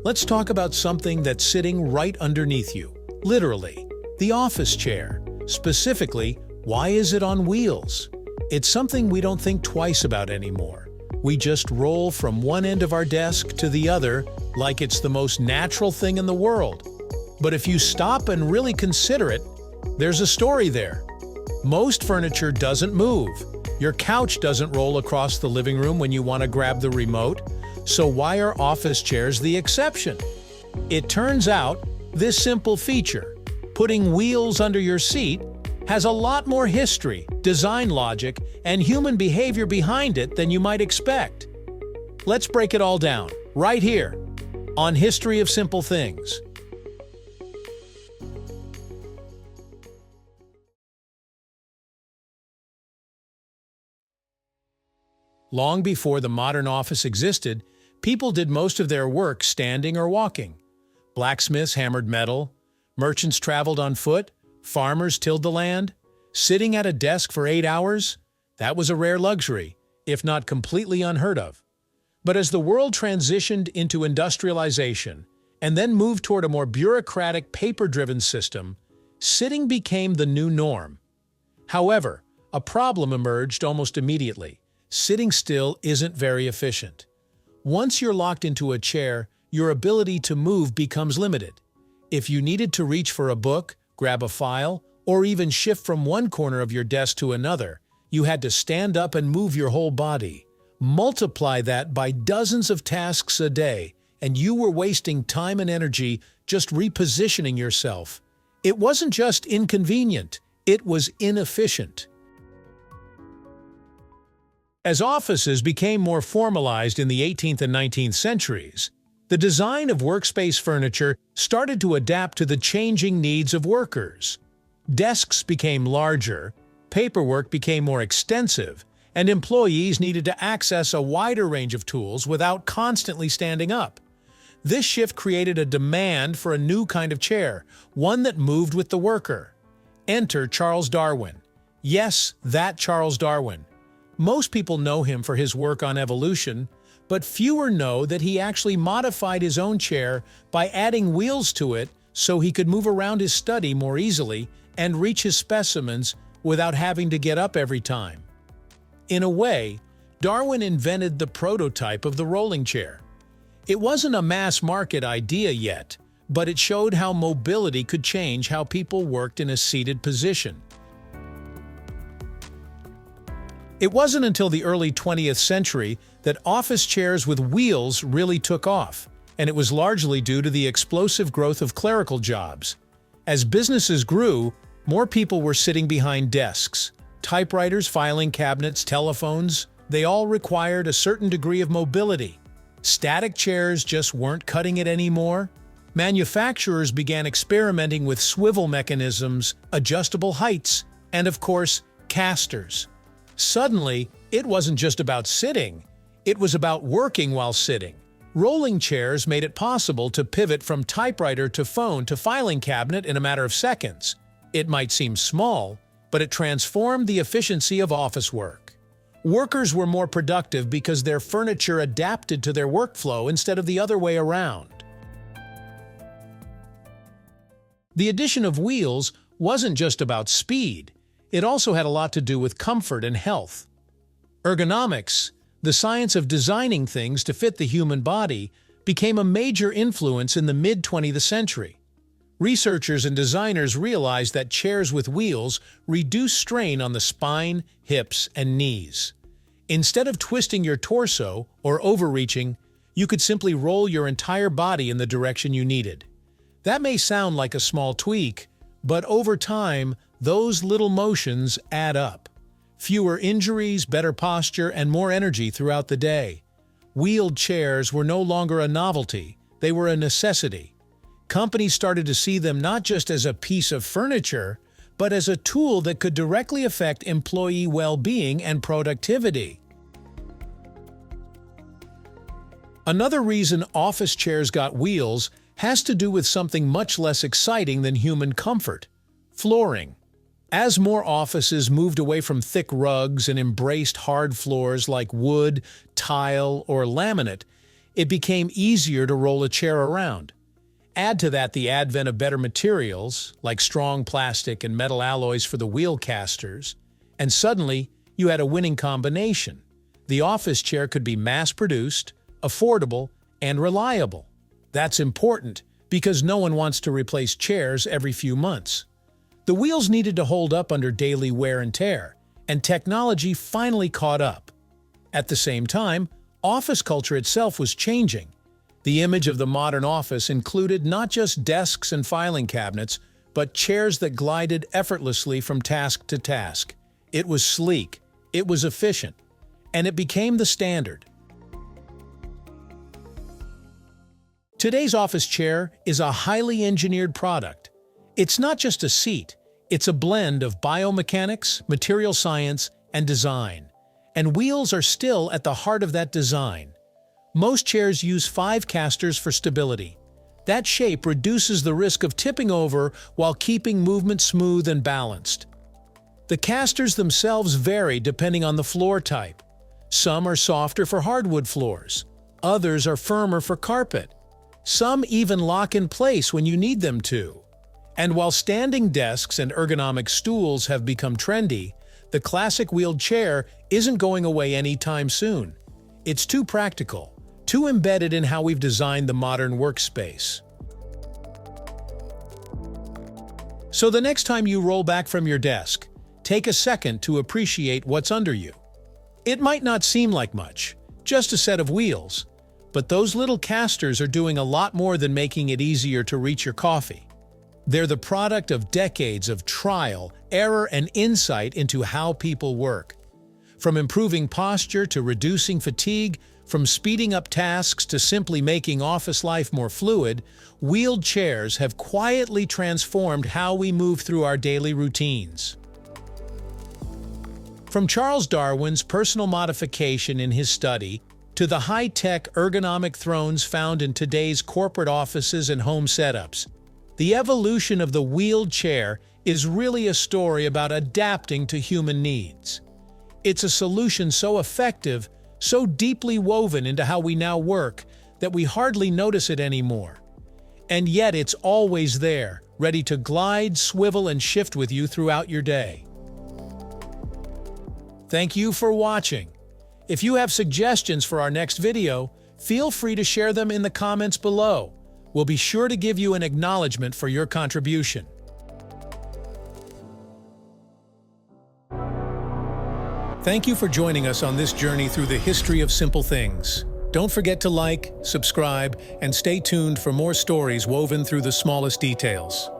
Let's talk about something that's sitting right underneath you. Literally, the office chair. Specifically, why is it on wheels? It's something we don't think twice about anymore. We just roll from one end of our desk to the other like it's the most natural thing in the world. But if you stop and really consider it, there's a story there. Most furniture doesn't move. Your couch doesn't roll across the living room when you want to grab the remote. So why are office chairs the exception? It turns out, this simple feature, putting wheels under your seat, has a lot more history, design logic, and human behavior behind it than you might expect. Let's break it all down, right here, on History of Simple Things. Long before the modern office existed, people did most of their work standing or walking. Blacksmiths hammered metal, merchants traveled on foot, farmers tilled the land. Sitting at a desk for 8 hours? That was a rare luxury, if not completely unheard of. But as the world transitioned into industrialization and then moved toward a more bureaucratic, paper-driven system, sitting became the new norm. However, a problem emerged almost immediately. Sitting still isn't very efficient. Once you're locked into a chair, your ability to move becomes limited. If you needed to reach for a book, grab a file, or even shift from one corner of your desk to another, you had to stand up and move your whole body. Multiply that by dozens of tasks a day, and you were wasting time and energy just repositioning yourself. It wasn't just inconvenient, it was inefficient. As offices became more formalized in the 18th and 19th centuries, the design of workspace furniture started to adapt to the changing needs of workers. Desks became larger, paperwork became more extensive, and employees needed to access a wider range of tools without constantly standing up. This shift created a demand for a new kind of chair, one that moved with the worker. Enter Charles Darwin. Yes, that Charles Darwin. Most people know him for his work on evolution, but fewer know that he actually modified his own chair by adding wheels to it so he could move around his study more easily and reach his specimens without having to get up every time. In a way, Darwin invented the prototype of the rolling chair. It wasn't a mass-market idea yet, but it showed how mobility could change how people worked in a seated position. It wasn't until the early 20th century that office chairs with wheels really took off, and it was largely due to the explosive growth of clerical jobs. As businesses grew, more people were sitting behind desks. Typewriters, filing cabinets, telephones, they all required a certain degree of mobility. Static chairs just weren't cutting it anymore. Manufacturers began experimenting with swivel mechanisms, adjustable heights, and of course, casters. Suddenly, it wasn't just about sitting, it was about working while sitting. Rolling chairs made it possible to pivot from typewriter to phone to filing cabinet in a matter of seconds. It might seem small, but it transformed the efficiency of office work. Workers were more productive because their furniture adapted to their workflow instead of the other way around. The addition of wheels wasn't just about speed. It also had a lot to do with comfort and health. Ergonomics, the science of designing things to fit the human body, became a major influence in the mid-20th century. Researchers and designers realized that chairs with wheels reduce strain on the spine, hips, and knees. Instead of twisting your torso or overreaching, you could simply roll your entire body in the direction you needed. That may sound like a small tweak, but over time, those little motions add up. Fewer injuries, better posture, and more energy throughout the day. Wheeled chairs were no longer a novelty, they were a necessity. Companies started to see them not just as a piece of furniture, but as a tool that could directly affect employee well-being and productivity. Another reason office chairs got wheels has to do with something much less exciting than human comfort: flooring. As more offices moved away from thick rugs and embraced hard floors like wood, tile, or laminate, it became easier to roll a chair around. Add to that the advent of better materials, like strong plastic and metal alloys for the wheel casters, and suddenly you had a winning combination. The office chair could be mass-produced, affordable, and reliable. That's important because no one wants to replace chairs every few months. The wheels needed to hold up under daily wear and tear, and technology finally caught up. At the same time, office culture itself was changing. The image of the modern office included not just desks and filing cabinets, but chairs that glided effortlessly from task to task. It was sleek, it was efficient, and it became the standard. Today's office chair is a highly engineered product. It's not just a seat, it's a blend of biomechanics, material science, and design. And wheels are still at the heart of that design. Most chairs use 5 casters for stability. That shape reduces the risk of tipping over while keeping movement smooth and balanced. The casters themselves vary depending on the floor type. Some are softer for hardwood floors. Others are firmer for carpet. Some even lock in place when you need them to. And while standing desks and ergonomic stools have become trendy, the classic wheeled chair isn't going away anytime soon. It's too practical, too embedded in how we've designed the modern workspace. So the next time you roll back from your desk, take a second to appreciate what's under you. It might not seem like much, just a set of wheels, but those little casters are doing a lot more than making it easier to reach your coffee. They're the product of decades of trial, error, and insight into how people work. From improving posture to reducing fatigue, from speeding up tasks to simply making office life more fluid, wheeled chairs have quietly transformed how we move through our daily routines. From Charles Darwin's personal modification in his study to the high-tech ergonomic thrones found in today's corporate offices and home setups, the evolution of the wheeled chair is really a story about adapting to human needs. It's a solution so effective, so deeply woven into how we now work, that we hardly notice it anymore. And yet it's always there, ready to glide, swivel, and shift with you throughout your day. Thank you for watching. If you have suggestions for our next video, feel free to share them in the comments below. We'll be sure to give you an acknowledgement for your contribution. Thank you for joining us on this journey through the history of simple things. Don't forget to like, subscribe, and stay tuned for more stories woven through the smallest details.